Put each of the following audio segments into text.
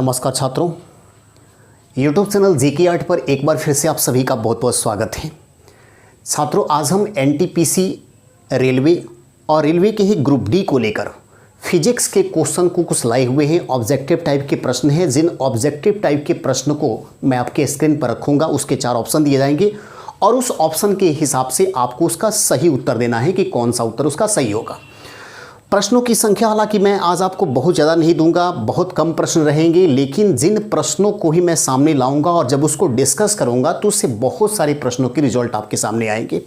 नमस्कार छात्रों, YouTube channel GK art पर एक बार फिर से आप सभी का बहुत बहुत स्वागत है। छात्रों, आज हम एनटीपीसी रेलवे और रेलवे के ही ग्रुप डी को लेकर फिजिक्स के क्वेश्चन को कुछ लाए हुए हैं। ऑब्जेक्टिव टाइप के प्रश्न हैं, जिन ऑब्जेक्टिव टाइप के प्रश्न को मैं आपके स्क्रीन पर रखूँगा। उसके 4 ऑप्शन दिए जाएंगे और उस ऑप्शन के हिसाब से आपको उसका सही उत्तर देना है कि कौन सा उत्तर उसका सही होगा। प्रश्नों की संख्या हालांकि मैं आज आपको बहुत ज़्यादा नहीं दूंगा, बहुत कम प्रश्न रहेंगे, लेकिन जिन प्रश्नों को ही मैं सामने लाऊंगा और जब उसको डिस्कस करूंगा तो उससे बहुत सारे प्रश्नों के रिजल्ट आपके सामने आएंगे।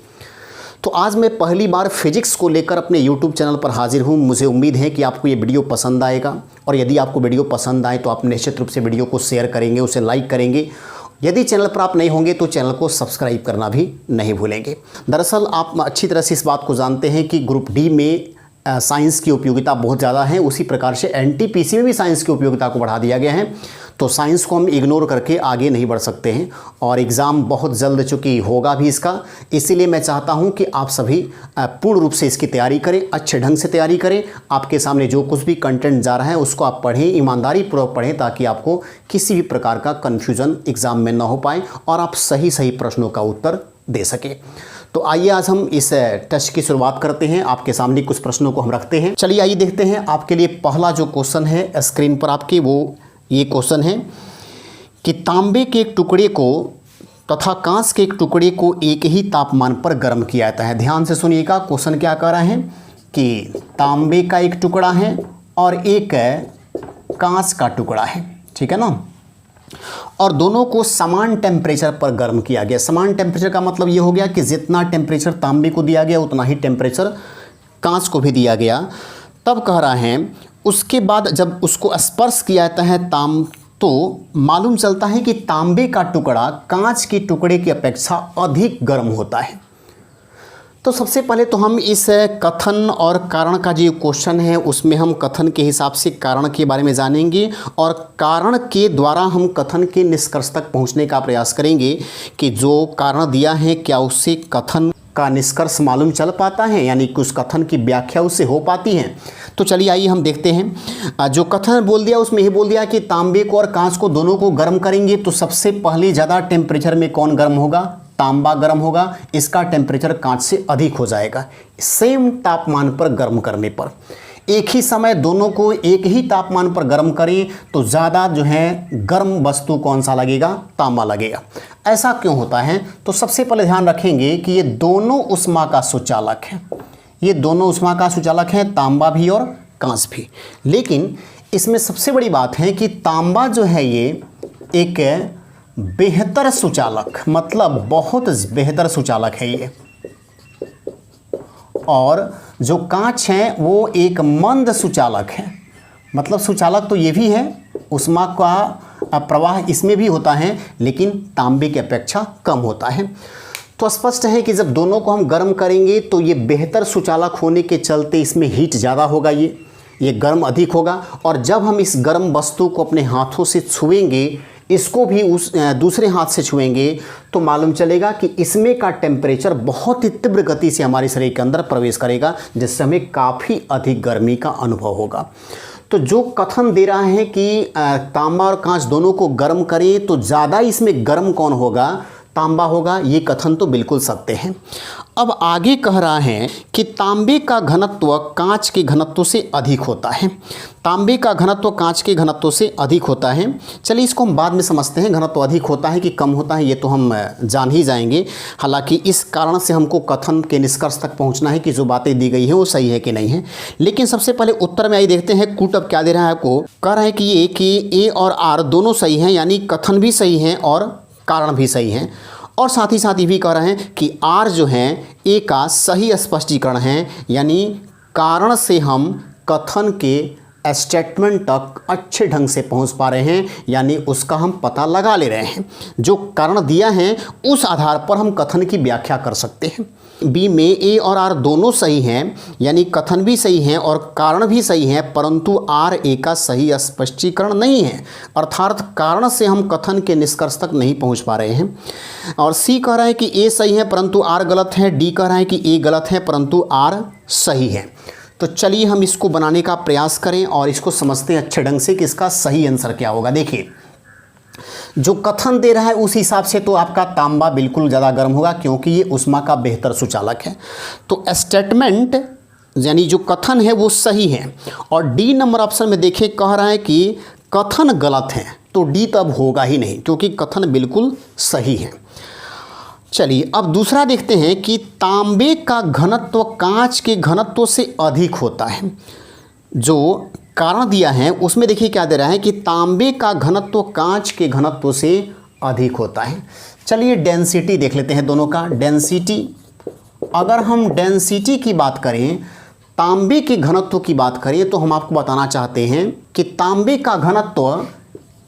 तो आज मैं पहली बार फिजिक्स को लेकर अपने YouTube चैनल पर हाजिर हूं। मुझे उम्मीद है कि आपको ये वीडियो पसंद आएगा और यदि आपको वीडियो पसंद आए तो आप निश्चित रूप से वीडियो को शेयर करेंगे, उसे लाइक करेंगे। यदि चैनल पर आप नहीं होंगे तो चैनल को सब्सक्राइब करना भी नहीं भूलेंगे। दरअसल आप अच्छी तरह से इस बात को जानते हैं कि ग्रुप डी में साइंस की उपयोगिता बहुत ज़्यादा है, उसी प्रकार से एनटीपीसी में भी साइंस की उपयोगिता को बढ़ा दिया गया है। तो साइंस को हम इग्नोर करके आगे नहीं बढ़ सकते हैं और एग्ज़ाम बहुत जल्द चूँकि होगा भी इसका, इसीलिए मैं चाहता हूं कि आप सभी पूर्ण रूप से इसकी तैयारी करें, अच्छे ढंग से तैयारी करें। आपके सामने जो कुछ भी कंटेंट जा रहा है उसको आप पढ़ें, ईमानदारी पूर्वक पढ़ें, ताकि आपको किसी भी प्रकार का कन्फ्यूज़न एग्ज़ाम में ना हो पाए और आप सही सही प्रश्नों का उत्तर दे सकें। तो आइए आज हम इस टेस्ट की शुरुआत करते हैं। आपके सामने कुछ प्रश्नों को हम रखते हैं। चलिए आइए देखते हैं। आपके लिए पहला जो क्वेश्चन है स्क्रीन पर आपके, वो ये क्वेश्चन है कि तांबे के एक टुकड़े को तथा कांच के एक टुकड़े को एक ही तापमान पर गर्म किया जाता है। ध्यान से सुनिएगा, क्वेश्चन क्या कह रहा है कि तांबे का एक टुकड़ा है और एक कांच का टुकड़ा है, ठीक है ना, और दोनों को समान टेम्परेचर पर गर्म किया गया। समान टेम्परेचर का मतलब ये हो गया कि जितना टेम्परेचर तांबे को दिया गया उतना ही टेम्परेचर कांच को भी दिया गया। तब कह रहा है उसके बाद जब उसको स्पर्श किया जाता है तो मालूम चलता है कि तांबे का टुकड़ा कांच के टुकड़े की अपेक्षा अधिक गर्म होता है। तो सबसे पहले तो हम इस कथन और कारण का जो क्वेश्चन है उसमें हम कथन के हिसाब से कारण के बारे में जानेंगे और कारण के द्वारा हम कथन के निष्कर्ष तक पहुंचने का प्रयास करेंगे कि जो कारण दिया है क्या उससे कथन का निष्कर्ष मालूम चल पाता है, यानी कि उस कथन की व्याख्या उससे हो पाती है। तो चलिए आइए हम देखते हैं। जो कथन बोल दिया उसमें यही बोल दिया कि तांबे को और कांच को दोनों को गर्म करेंगे तो सबसे पहले ज़्यादा टेम्परेचर में कौन गर्म होगा? तांबा गर्म होगा। इसका टेम्परेचर कांच से अधिक हो जाएगा। सेम तापमान पर गर्म करने पर, एक ही समय दोनों को एक ही तापमान पर गर्म करें तो ज़्यादा जो है गर्म वस्तु कौन सा लगेगा? तांबा लगेगा। ऐसा क्यों होता है? तो सबसे पहले ध्यान रखेंगे कि ये दोनों ऊष्मा का सुचालक है। ये दोनों ऊष्मा का सुचालक है, तांबा भी और कांच भी। लेकिन इसमें सबसे बड़ी बात है कि तांबा जो है ये एक बेहतर सुचालक, मतलब बहुत बेहतर सुचालक है ये, और जो कांच है वो एक मंद सुचालक है। मतलब सुचालक तो ये भी है, ऊष्मा का प्रवाह इसमें भी होता है, लेकिन तांबे की अपेक्षा कम होता है। तो स्पष्ट है कि जब दोनों को हम गर्म करेंगे तो ये बेहतर सुचालक होने के चलते इसमें हीट ज़्यादा होगा, ये गर्म अधिक होगा। और जब हम इस गर्म वस्तु को अपने हाथों से छुएंगे, इसको भी उस दूसरे हाथ से छुएंगे, तो मालूम चलेगा कि इसमें का टेम्परेचर बहुत ही तीव्र गति से हमारे शरीर के अंदर प्रवेश करेगा, जिससे हमें काफ़ी अधिक गर्मी का अनुभव होगा। तो जो कथन दे रहा है कि तांबा और कांच दोनों को गर्म करें तो ज़्यादा इसमें गर्म कौन होगा? तांबा होगा। ये कथन तो बिल्कुल सत्य है। अब आगे कह रहा है कि तांबे का घनत्व कांच के घनत्व से अधिक होता है। तांबे का घनत्व कांच के घनत्व से अधिक होता है। चलिए इसको हम बाद में समझते हैं, घनत्व अधिक होता है कि कम होता है ये तो हम जान ही जाएंगे। हालांकि इस कारण से हमको कथन के निष्कर्ष तक पहुंचना है कि जो बातें दी गई हैं वो सही है कि नहीं है। लेकिन सबसे पहले उत्तर में आइए देखते हैं। कूट अब क्या दे रहा है आपको? कह रहा है कि ए और आर दोनों सही हैं, यानी कथन भी सही हैं और कारण भी सही हैं। और साथ ही ये भी कह रहे हैं कि आर जो है ए का सही स्पष्टीकरण है, यानी कारण से हम कथन के स्टेटमेंट तक अच्छे ढंग से पहुंच पा रहे हैं, यानी उसका हम पता लगा ले रहे हैं। जो कारण दिया है उस आधार पर हम कथन की व्याख्या कर सकते हैं। बी में ए और आर दोनों सही हैं, यानी कथन भी सही है और कारण भी सही है, परंतु आर ए का सही स्पष्टीकरण नहीं है, अर्थात कारण से हम कथन के निष्कर्ष तक नहीं पहुंच पा रहे हैं। और सी कह रहा है कि ए सही है परंतु आर गलत है। डी कह रहा है कि ए गलत है परंतु आर सही है। तो चलिए हम इसको बनाने का प्रयास करें और इसको समझते हैं अच्छे ढंग से कि इसका सही आंसर क्या होगा। देखिए, जो कथन दे रहा है उस हिसाब से तो आपका तांबा बिल्कुल ज़्यादा गर्म होगा, क्योंकि ये ऊष्मा का बेहतर सुचालक है। तो स्टेटमेंट यानी जो कथन है वो सही है। और डी नंबर ऑप्शन में देखिए कह रहा है कि कथन गलत है, तो डी तब होगा ही नहीं, क्योंकि कथन बिल्कुल सही है। चलिए अब दूसरा देखते हैं कि तांबे का घनत्व कांच के घनत्व से अधिक होता है। जो कारण दिया है उसमें देखिए क्या दे रहा है कि तांबे का घनत्व कांच के घनत्व से अधिक होता है। चलिए डेंसिटी देख लेते हैं दोनों का। डेंसिटी, अगर हम डेंसिटी की बात करें, तांबे के घनत्व की बात करें, तो हम आपको बताना चाहते हैं कि तांबे का घनत्व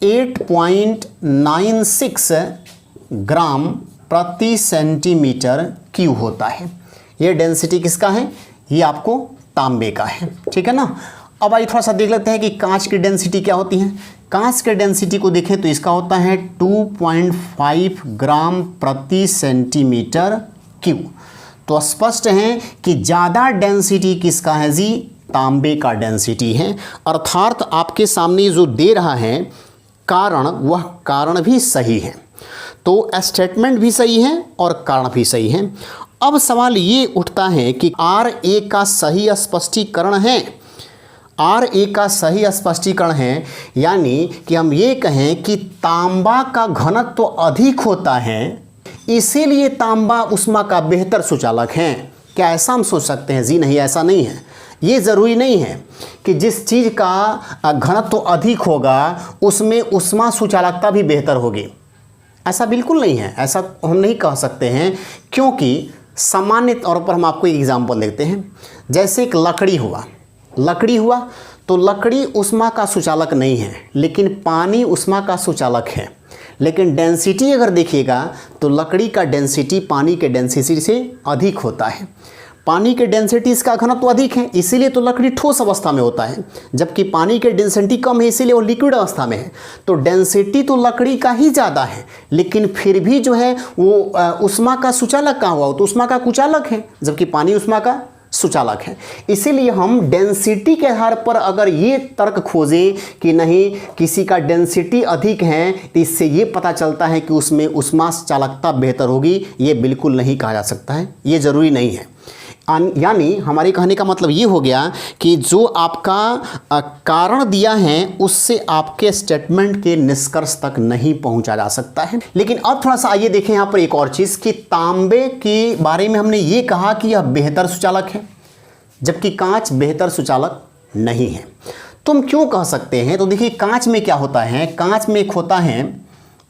8.96 ग्राम प्रति सेंटीमीटर क्यूब होता है। ये डेंसिटी किसका है? ये आपको तांबे का है, ठीक है ना। अब आइए थोड़ा सा देख लेते हैं कि कांच की डेंसिटी क्या होती है। कांच के डेंसिटी को देखें तो इसका होता है 2.5 ग्राम प्रति सेंटीमीटर क्यूब। तो स्पष्ट है कि ज़्यादा डेंसिटी किसका है जी? तांबे का डेंसिटी है। अर्थात आपके सामने जो दे रहा है कारण, वह कारण भी सही है। तो स्टेटमेंट भी सही है और कारण भी सही है। अब सवाल ये उठता है कि RA का सही स्पष्टीकरण है। RA का सही स्पष्टीकरण है, यानी कि हम ये कहें कि तांबा का घनत्व अधिक होता है, इसीलिए तांबा ऊष्मा का बेहतर सुचालक है। क्या ऐसा हम सोच सकते हैं? जी नहीं, ऐसा नहीं है। ये ज़रूरी नहीं है कि जिस चीज़ का घनत्व अधिक होगा उसमें ऊष्मा सुचालकता भी बेहतर होगी। ऐसा बिल्कुल नहीं है, ऐसा हम नहीं कह सकते हैं, क्योंकि सामान्य तौर पर हम आपको एक एग्जाम्पल देते हैं। जैसे एक लकड़ी हुआ तो लकड़ी ऊष्मा का सुचालक नहीं है, लेकिन पानी ऊष्मा का सुचालक है। लेकिन डेंसिटी अगर देखिएगा तो लकड़ी का डेंसिटी पानी के डेंसिटी से अधिक होता है। पानी के डेंसिटी इसका घनत्व अधिक है, इसीलिए तो लकड़ी ठोस अवस्था में होता है, जबकि पानी के डेंसिटी कम है, इसीलिए वो लिक्विड अवस्था में है। तो डेंसिटी तो लकड़ी का ही ज़्यादा है, लेकिन फिर भी जो है वो ऊष्मा का सुचालक कहाँ हुआ? तो ऊष्मा का कुचालक है, जबकि पानी ऊष्मा का सुचालक है। इसीलिए हम डेंसिटी के आधार पर अगर ये तर्क खोजें कि नहीं किसी का डेंसिटी अधिक है, तो इससे ये पता चलता है कि उसमें ऊष्मा चालकता बेहतर होगी, ये बिल्कुल नहीं कहा जा सकता है, ये ज़रूरी नहीं है। यानी हमारे कहने का मतलब ये हो गया कि जो आपका कारण दिया है उससे आपके स्टेटमेंट के निष्कर्ष तक नहीं पहुंचा जा सकता है। लेकिन अब थोड़ा सा आइए देखें यहाँ पर एक और चीज़ कि तांबे के बारे में हमने ये कहा कि यह बेहतर सुचालक है, जबकि कांच बेहतर सुचालक नहीं है। तो हम क्यों कह सकते हैं? तो देखिए कांच में क्या होता है, कांच में एक होता है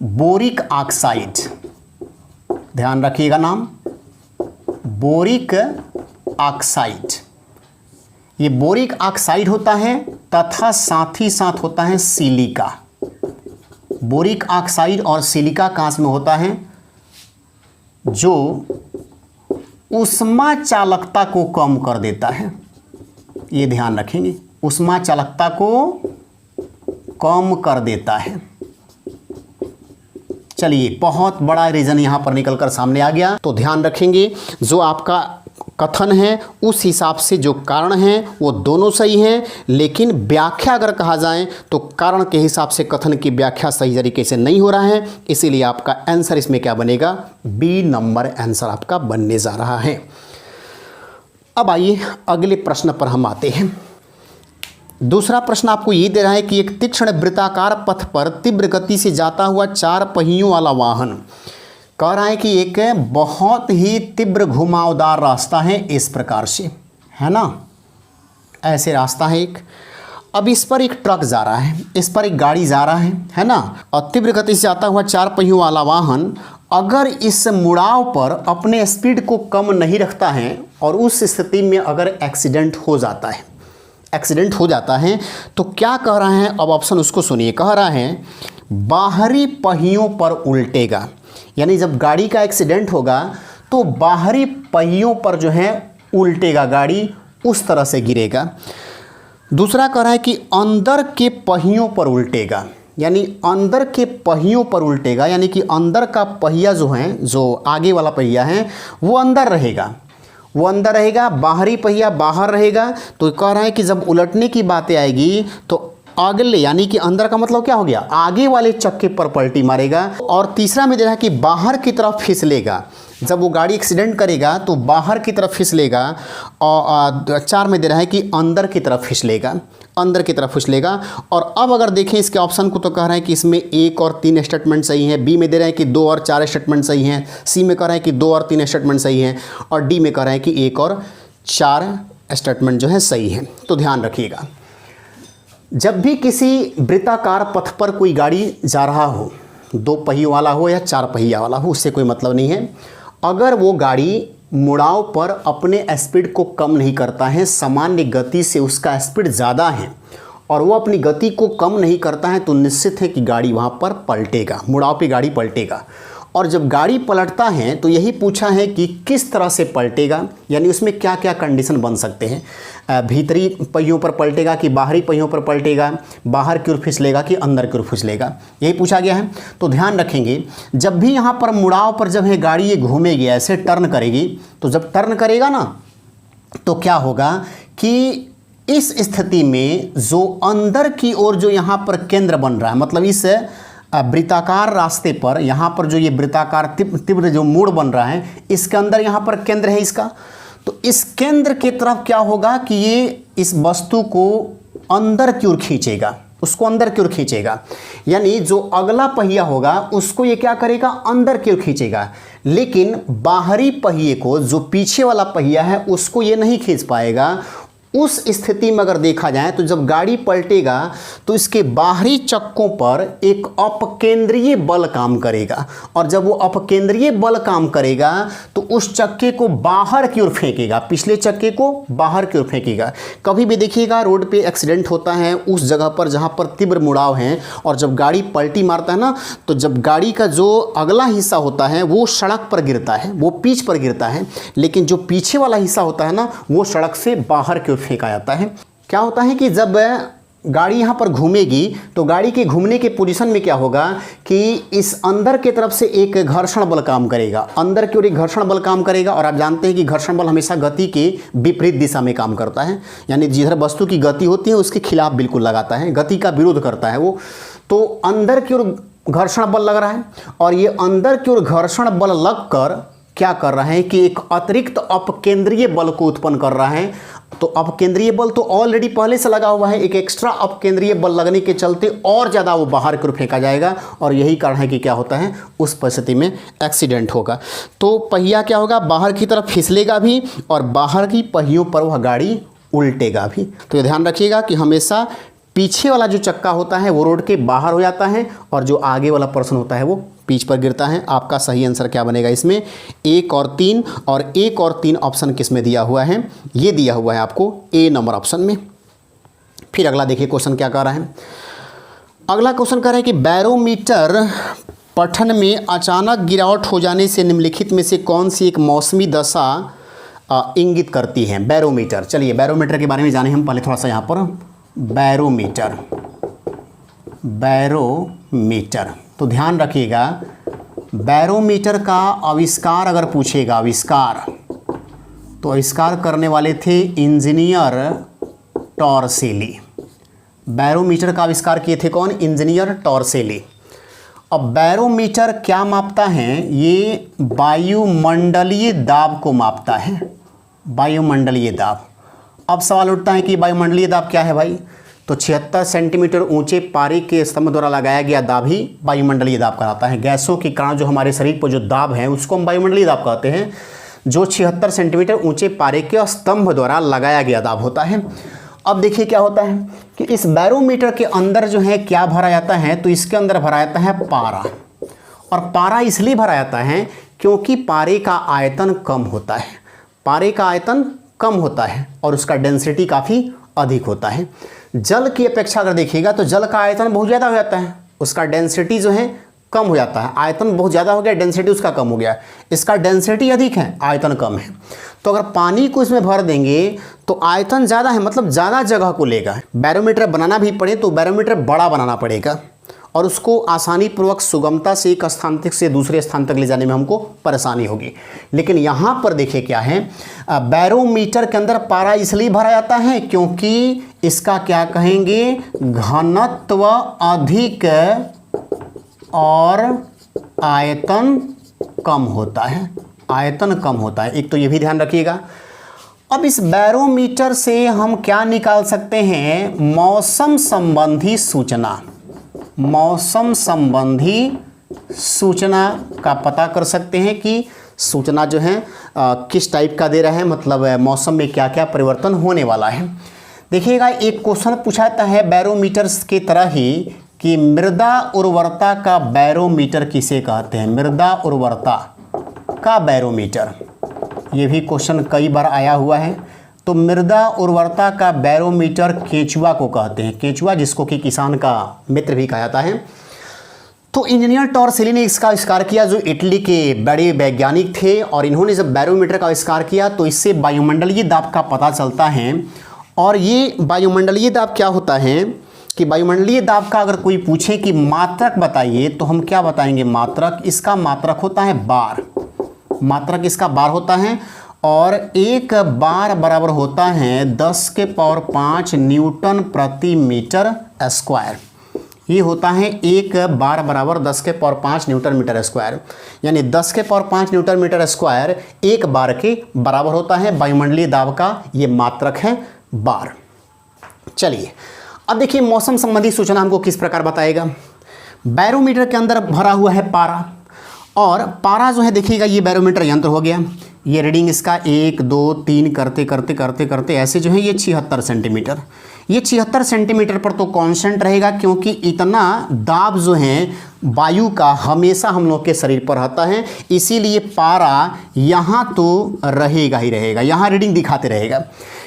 बोरिक ऑक्साइड, ध्यान रखिएगा नाम, बोरिक ऑक्साइड। ये बोरिक ऑक्साइड होता है तथा साथ ही साथ होता है सिलिका। बोरिक ऑक्साइड और सिलिका कांच में होता है जो ऊष्मा चालकता को कम कर देता है। ये ध्यान रखेंगे, ऊष्मा चालकता को कम कर देता है। चलिए बहुत बड़ा रीजन यहाँ पर निकलकर सामने आ गया। तो ध्यान रखेंगे जो आपका कथन है उस हिसाब से जो कारण है वो दोनों सही हैं, लेकिन व्याख्या अगर कहा जाए तो कारण के हिसाब से कथन की व्याख्या सही तरीके से नहीं हो रहा है, इसीलिए आपका आंसर इसमें क्या बनेगा? बी नंबर आंसर आपका बनने जा रहा है। अब आइए अगले प्रश्न पर हम आते हैं। दूसरा प्रश्न आपको ये दे रहा है कि एक तीक्ष्ण वृत्ताकार पथ पर तीव्र गति से जाता हुआ 4 पहियों वाला वाहन, कह रहा है कि एक बहुत ही तीव्र घुमावदार रास्ता है इस प्रकार से, है ना, ऐसे रास्ता है एक। अब इस पर एक ट्रक जा रहा है, इस पर एक गाड़ी जा रहा है ना, और तीव्र गति से जाता हुआ 4 पहियों वाला वाहन अगर इस मुड़ाव पर अपने स्पीड को कम नहीं रखता है और उस स्थिति में अगर एक्सीडेंट हो जाता है तो क्या कह रहा है? अब ऑप्शन उसको सुनिए। कह रहा है बाहरी पहियों पर उल्टेगा, यानी जब गाड़ी का एक्सीडेंट होगा तो बाहरी पहियों पर जो है उल्टेगा, गाड़ी उस तरह से गिरेगा। दूसरा कह रहा है कि अंदर के पहियों पर उल्टेगा, यानी अंदर के पहियों पर उल्टेगा, यानी कि अंदर का पहिया जो है, जो आगे वाला पहिया है वो अंदर रहेगा वो अंदर रहेगा, बाहरी पहिया बाहर रहेगा। तो कह रहा है कि जब उलटने की बातें आएगी तो अगले यानी कि अंदर का मतलब क्या हो गया, आगे वाले चक्के पर पलटी मारेगा। और तीसरा में दे रहा है कि बाहर की तरफ फिसलेगा, जब वो गाड़ी एक्सीडेंट करेगा तो बाहर की तरफ फिसलेगा। और 4 में दे रहा है कि अंदर की तरफ फिसलेगा, अंदर की तरफ फिसलेगा। और अब अगर देखें इसके ऑप्शन को तो कह रहा है कि इसमें 1 और 3 स्टेटमेंट सही हैं, बी में दे रहा है कि 2 और 4 स्टेटमेंट सही हैं, सी में कह रहा है कि 2 और 3 स्टेटमेंट सही हैं, और डी में कह रहा है कि 1 और 4 स्टेटमेंट जो है सही हैं। तो ध्यान रखिएगा, जब भी किसी वृत्ताकार पथ पर कोई गाड़ी जा रहा हो, 2 पहियों वाला हो या 4 पहिया वाला हो, उससे कोई मतलब नहीं है, अगर वो गाड़ी मुड़ाव पर अपने स्पीड को कम नहीं करता है, सामान्य गति से उसका स्पीड ज़्यादा है और वो अपनी गति को कम नहीं करता है, तो निश्चित है कि गाड़ी वहाँ पर पलटेगा, मुड़ाव पे गाड़ी पलटेगा। और जब गाड़ी पलटता है तो यही पूछा है कि किस तरह से पलटेगा, यानी उसमें क्या क्या कंडीशन बन सकते हैं, भीतरी पहियों पर पलटेगा कि बाहरी पहियों पर पलटेगा, बाहर की ओर फिसलेगा कि अंदर की ओर फिसलेगा, यही पूछा गया है। तो ध्यान रखेंगे, जब भी यहाँ पर मुड़ाव पर जब है गाड़ी ये घूमेगी, ऐसे टर्न करेगी, तो जब टर्न करेगा ना तो क्या होगा कि इस स्थिति में जो अंदर की ओर जो यहाँ पर केंद्र बन रहा है, मतलब इस वृत्ताकार रास्ते पर यहाँ पर जो ये वृत्ताकार तीव्र जो मोड़ बन रहा है, इसके अंदर यहाँ पर केंद्र है इसका, तो इस केंद्र की तरफ क्या होगा कि ये इस वस्तु को अंदर की ओर खींचेगा, उसको अंदर की ओर खींचेगा। यानी जो अगला पहिया होगा उसको ये क्या करेगा, अंदर की ओर खींचेगा, लेकिन बाहरी पहिए को, जो पीछे वाला पहिया है, उसको ये नहीं खींच पाएगा। उस स्थिति में अगर देखा जाए तो जब गाड़ी पलटेगा तो इसके बाहरी चक्कों पर एक अपकेंद्रीय बल काम करेगा, और जब वो अपकेंद्रीय बल काम करेगा तो उस चक्के को बाहर की ओर फेंकेगा, पिछले चक्के को बाहर की ओर फेंकेगा। कभी भी देखिएगा रोड पे एक्सीडेंट होता है उस जगह पर जहाँ पर तीव्र मुड़ाव है, और जब गाड़ी पलटी मारता है ना, तो जब गाड़ी का जो अगला हिस्सा होता है वो सड़क पर गिरता है, वो पिच पर गिरता है, लेकिन जो पीछे वाला हिस्सा होता है ना, वो सड़क से बाहर की ओर फेंका जाता है। क्या होता है कि जब गाड़ी यहाँ पर घूमेगी तो गाड़ी के घूमने के पोजीशन में क्या होगा कि इस अंदर के तरफ से एक घर्षण बल काम करेगा, अंदर की ओर एक घर्षण बल काम करेगा। और आप जानते हैं कि घर्षण बल हमेशा गति के विपरीत दिशा में काम करता है, यानी जिधर वस्तु की गति होती है उसके खिलाफ बिल्कुल लगाता है, गति का विरोध करता है वो। तो अंदर की ओर घर्षण बल लग रहा है, और ये अंदर की ओर घर्षण बल लगकर क्या कर रहा है कि एक अतिरिक्त अपकेंद्रीय बल को उत्पन्न कर रहा है। तो अपकेंद्रीय बल तो ऑलरेडी पहले से लगा हुआ है, एक एक्स्ट्रा अपकेंद्रीय बल लगने के चलते और ज़्यादा वो बाहर की ओर फेंका जाएगा, और यही कारण है कि क्या होता है, उस परिस्थिति में एक्सीडेंट होगा। तो पहिया क्या होगा, बाहर की तरफ फिसलेगा भी, और बाहर की पहियों पर वह गाड़ी उल्टेगा भी। तो ये ध्यान रखिएगा कि हमेशा पीछे वाला जो चक्का होता है वो रोड के बाहर हो जाता है, और जो आगे वाला पर्सन होता है वो पीछ पर गिरता है। आपका सही आंसर क्या बनेगा इसमें, 1 और 3, और 1 और 3 ऑप्शन किस में दिया हुआ है, ये दिया हुआ है आपको ए नंबर ऑप्शन में। फिर अगला देखिए क्वेश्चन क्या कर रहा है। अगला क्वेश्चन कह रहा है कि बैरोमीटर पठन में अचानक गिरावट हो जाने से निम्नलिखित में से कौन सी एक मौसमी दशा इंगित करती है। बैरोमीटर, चलिए बैरोमीटर के बारे में जाने हम पहले थोड़ा सा यहाँ पर। बैरोमीटर, बैरोमीटर, तो ध्यान रखिएगा, बैरोमीटर का आविष्कार अगर पूछेगा, आविष्कार, तो आविष्कार करने वाले थे इंजीनियर टॉर्सेली। बैरोमीटर का आविष्कार किए थे कौन, इंजीनियर टॉर्सेली। अब बैरोमीटर क्या मापता है, ये वायुमंडलीय दाब को मापता है, वायुमंडलीय दाब। अब सवाल उठता है कि वायुमंडलीय दाब क्या है भाई, तो 76 सेंटीमीटर ऊंचे पारे के स्तंभ द्वारा लगाया गया दाब ही वायुमंडलीय दाब कहलाता है। गैसों के कारण जो हमारे शरीर पर जो दाब है उसको हम वायुमंडलीय दाब कहते हैं, जो 76 सेंटीमीटर ऊंचे पारे के स्तंभ द्वारा लगाया गया दाब होता है। अब देखिए क्या होता है कि इस बैरोमीटर के अंदर जो है क्या भरा जाता है, तो इसके अंदर भरा जाता है पारा, और पारा इसलिए भरा जाता है क्योंकि पारे का आयतन कम होता है, पारे का आयतन कम होता है और उसका डेंसिटी काफ़ी अधिक होता है। जल की अपेक्षा अगर देखिएगा तो जल का आयतन बहुत ज़्यादा हो जाता है, उसका डेंसिटी जो है कम हो जाता है। आयतन बहुत ज़्यादा हो गया, डेंसिटी उसका कम हो गया, इसका डेंसिटी अधिक है, आयतन कम है। तो अगर पानी को इसमें भर देंगे तो आयतन ज़्यादा है, मतलब ज़्यादा जगह को लेगा। बैरोमीटर बनाना भी पड़े तो बैरोमीटर बड़ा बनाना पड़ेगा, और उसको आसानी पूर्वक सुगमता से एक स्थान तक से दूसरे स्थान तक ले जाने में हमको परेशानी होगी। लेकिन यहाँ पर देखिए क्या है, बैरोमीटर के अंदर पारा इसलिए भरा जाता है क्योंकि इसका क्या कहेंगे, घनत्व अधिक और आयतन कम होता है, आयतन कम होता है। एक तो ये भी ध्यान रखिएगा। अब इस बैरोमीटर से हम क्या निकाल सकते हैं, मौसम संबंधी सूचना, मौसम संबंधी सूचना का पता कर सकते हैं कि सूचना जो है किस टाइप का दे रहा है, मतलब मौसम में क्या क्या परिवर्तन होने वाला है। देखिएगा एक क्वेश्चन पूछा जाता है बैरोमीटर के तरह ही कि मृदा उर्वरता का बैरोमीटर किसे कहते हैं, मृदा उर्वरता का बैरोमीटर, ये भी क्वेश्चन कई बार आया हुआ है। तो मृदा उर्वरता का बैरोमीटर केंचुआ को कहते हैं, केंचुआ जिसको कि किसान का मित्र भी कहा जाता है। तो इंजीनियर टॉर्सिली ने इसका आविष्कार किया, जो इटली के बड़े वैज्ञानिक थे, और इन्होंने जब बैरोमीटर का आविष्कार किया तो इससे वायुमंडलीय दाब का पता चलता है। और ये वायुमंडलीय दाब क्या होता है कि वायुमंडलीय दाब का अगर कोई पूछे कि मात्रक बताइए तो हम क्या बताएंगे, मात्रक, इसका मात्रक होता है बार, मात्रक इसका बार होता है। और एक बार बराबर होता है 10 के पावर 5 न्यूटन प्रति मीटर स्क्वायर। ये होता है एक बार बराबर 10 के पावर 5 न्यूटन मीटर स्क्वायर, यानी 10 के पावर 5 न्यूटन मीटर स्क्वायर एक बार के बराबर होता है। वायुमंडलीय दाब का ये मात्रक है बार। चलिए अब देखिए मौसम संबंधी सूचना हमको किस प्रकार बताएगा। बैरोमीटर के अंदर भरा हुआ है पारा, और पारा जो है देखिएगा ये बैरोमीटर यंत्र हो गया, ये रीडिंग इसका 1 2 3 करते करते करते करते ऐसे जो है ये 76 सेंटीमीटर, ये 76 सेंटीमीटर पर तो कांस्टेंट रहेगा, क्योंकि इतना दाब जो है वायु का हमेशा हम लोग के शरीर पर रहता है, इसीलिए पारा यहाँ तो रहेगा ही रहेगा, यहाँ रीडिंग दिखाते रहेगा।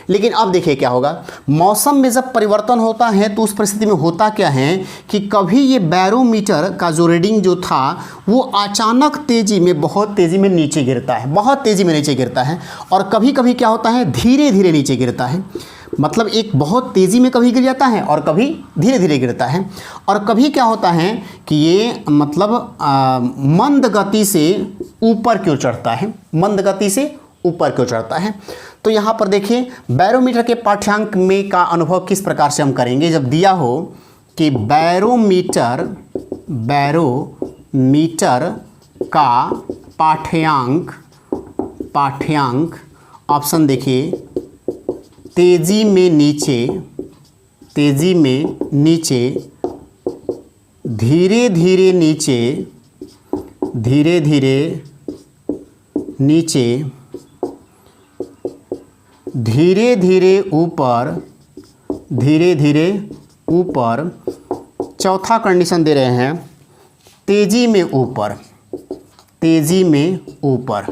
लेकिन अब देखिए क्या होगा, मौसम में जब परिवर्तन होता है तो उस परिस्थिति में होता क्या है कि कभी ये बैरोमीटर का जो रीडिंग जो था वो अचानक तेज़ी में, बहुत तेज़ी में नीचे गिरता है, बहुत तेज़ी में नीचे गिरता है, और कभी कभी क्या होता है धीरे धीरे नीचे गिरता है। मतलब एक बहुत तेज़ी में कभी गिर जाता है और कभी धीरे धीरे गिरता है, और कभी क्या होता है कि ये मतलब मंद गति से ऊपर क्यों चढ़ता है, मंद गति से ऊपर क्यों चढ़ता है। तो यहाँ पर देखिए बैरोमीटर के पाठ्यांक में का अनुभव किस प्रकार से हम करेंगे, जब दिया हो कि बैरोमीटर का पाठ्यांक ऑप्शन देखिए, तेजी में नीचे, धीरे धीरे नीचे, धीरे धीरे ऊपर, चौथा कंडीशन दे रहे हैं तेजी में ऊपर।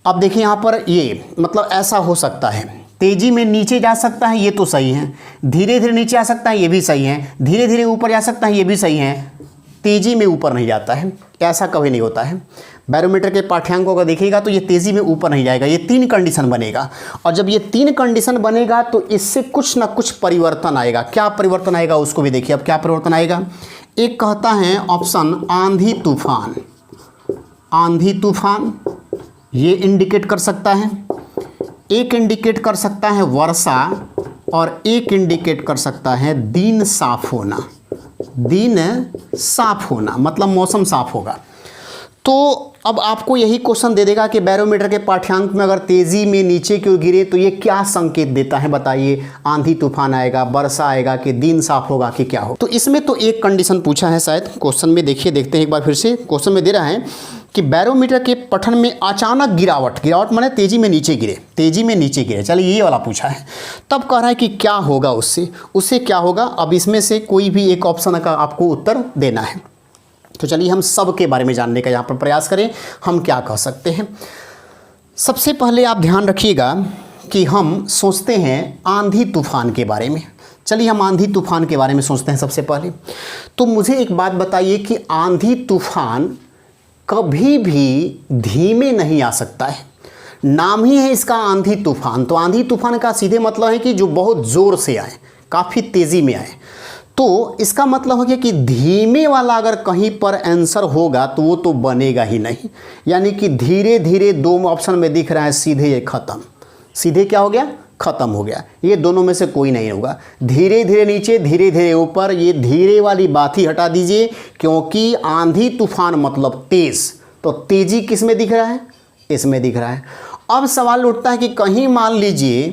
अब देखिए यहाँ पर ये मतलब ऐसा हो सकता है, तेजी में नीचे जा सकता है, ये तो सही है, धीरे धीरे नीचे आ सकता है, ये भी सही है, धीरे धीरे ऊपर जा सकता है, ये भी सही है, तेजी में ऊपर नहीं जाता है, ऐसा कभी नहीं होता है। बैरोमीटर के पाठ्यांकों का देखिएगा तो ये तेज़ी में ऊपर नहीं जाएगा, ये 3 कंडीशन बनेगा, और जब ये 3 कंडीशन बनेगा तो इससे कुछ ना कुछ परिवर्तन आएगा। क्या परिवर्तन आएगा उसको भी देखिए। अब क्या परिवर्तन आएगा, एक कहता है ऑप्शन आंधी तूफान, ये इंडिकेट कर सकता है, एक इंडिकेट कर सकता है वर्षा, और एक इंडिकेट कर सकता है दिन साफ होना, मतलब मौसम साफ होगा। तो अब आपको यही क्वेश्चन दे देगा कि बैरोमीटर के पाठ्यांक में अगर तेज़ी में नीचे क्यों गिरे तो ये क्या संकेत देता है बताइए, आंधी तूफान आएगा, वर्षा आएगा, कि दिन साफ होगा, कि क्या हो। तो इसमें तो एक कंडीशन पूछा है शायद क्वेश्चन में, देखिए देखते हैं एक बार फिर से। क्वेश्चन में दे रहा है कि बैरोमीटर के पठन में अचानक गिरावट माने तेज़ी में नीचे गिरे, चलिए ये वाला पूछा है। तब कह रहा है कि क्या होगा उससे क्या होगा। अब इसमें से कोई भी एक ऑप्शन का आपको उत्तर देना है। तो चलिए हम सब के बारे में जानने का यहाँ पर प्रयास करें, हम क्या कह सकते हैं। सबसे पहले आप ध्यान रखिएगा कि हम सोचते हैं आंधी तूफान के बारे में। चलिए हम आंधी तूफान के बारे में सोचते हैं सबसे पहले। तो मुझे एक बात बताइए कि आंधी तूफान कभी भी धीमे नहीं आ सकता है, नाम ही है इसका आंधी तूफान। तो आंधी तूफान का सीधे मतलब है कि जो बहुत ज़ोर से आए, काफ़ी तेज़ी में आए। तो इसका मतलब हो गया कि धीमे वाला अगर कहीं पर आंसर होगा तो वो तो बनेगा ही नहीं। यानी कि धीरे धीरे दो ऑप्शन में दिख रहा है, सीधे ये खत्म, सीधे क्या हो गया, खत्म हो गया। ये दोनों में से कोई नहीं होगा। धीरे धीरे नीचे, धीरे धीरे ऊपर, ये धीरे वाली बात ही हटा दीजिए, क्योंकि आंधी तूफान मतलब तेज, तो तेजी किस में दिख रहा है, इसमें दिख रहा है। अब सवाल उठता है कि कहीं मान लीजिए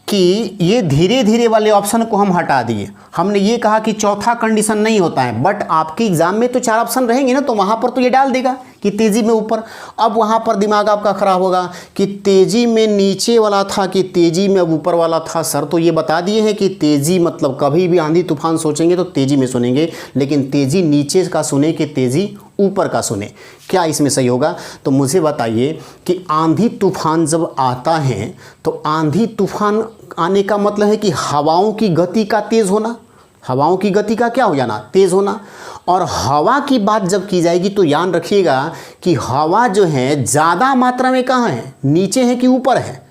कि ये धीरे धीरे वाले ऑप्शन को हम हटा दिए, हमने ये कहा कि चौथा कंडीशन नहीं होता है, बट आपके एग्जाम में तो 4 ऑप्शन रहेंगे ना, तो वहाँ पर तो ये डाल देगा कि तेज़ी में ऊपर। अब वहाँ पर दिमाग आपका खराब होगा कि तेज़ी में नीचे वाला था कि तेज़ी में ऊपर वाला था। सर तो ये बता दिए हैं कि तेज़ी मतलब कभी भी आंधी तूफान सोचेंगे तो तेज़ी में सुनेंगे, लेकिन तेज़ी नीचे का सुने कि तेज़ी ऊपर का सुने, क्या इसमें सही होगा? तो मुझे बताइए कि आंधी तूफान जब आता है तो आंधी तूफान आने का मतलब है कि हवाओं की गति का तेज़ होना, हवाओं की गति का क्या हो जाना, तेज़ होना। और हवा की बात जब की जाएगी तो याद रखिएगा कि हवा जो है ज़्यादा मात्रा में कहाँ है, नीचे है कि ऊपर है,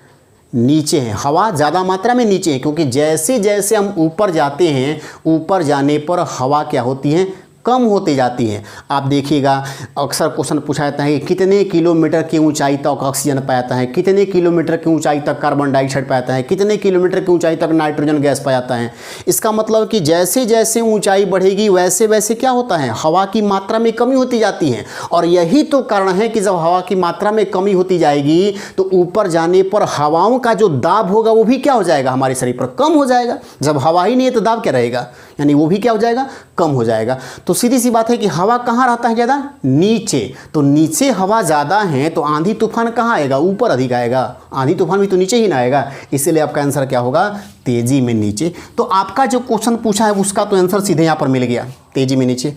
नीचे है। हवा ज़्यादा मात्रा में नीचे है, क्योंकि जैसे जैसे हम ऊपर जाते हैं, ऊपर जाने पर हवा क्या होती है, कम होती जाती है। आप देखिएगा अक्सर क्वेश्चन पूछा जाता है कि कितने किलोमीटर की ऊंचाई तक ऑक्सीजन पाता है, कितने किलोमीटर की ऊंचाई तक कार्बन डाइऑक्साइड पाता है, कितने किलोमीटर की ऊंचाई तक नाइट्रोजन गैस पाया जाता है। इसका मतलब कि जैसे जैसे ऊंचाई बढ़ेगी वैसे वैसे क्या होता है, हवा की मात्रा में कमी होती जाती है। और यही तो कारण है कि जब हवा की मात्रा में कमी होती जाएगी तो ऊपर जाने पर हवाओं का जो दाब होगा वो भी क्या हो जाएगा, हमारे शरीर पर कम हो जाएगा। जब हवा ही नहीं है तो दाब क्या रहेगा, यानी वो भी क्या हो जाएगा, कम हो जाएगा। तो सीधी सी बात है कि हवा कहाँ रहता है ज़्यादा, नीचे। तो नीचे हवा ज़्यादा है तो आंधी तूफान कहाँ आएगा, ऊपर अधिक आएगा। आंधी तूफान भी तो नीचे ही ना आएगा, इसीलिए आपका आंसर क्या होगा, तेजी में नीचे। तो आपका जो क्वेश्चन पूछा है उसका तो आंसर सीधे यहाँ पर मिल गया, तेजी में नीचे।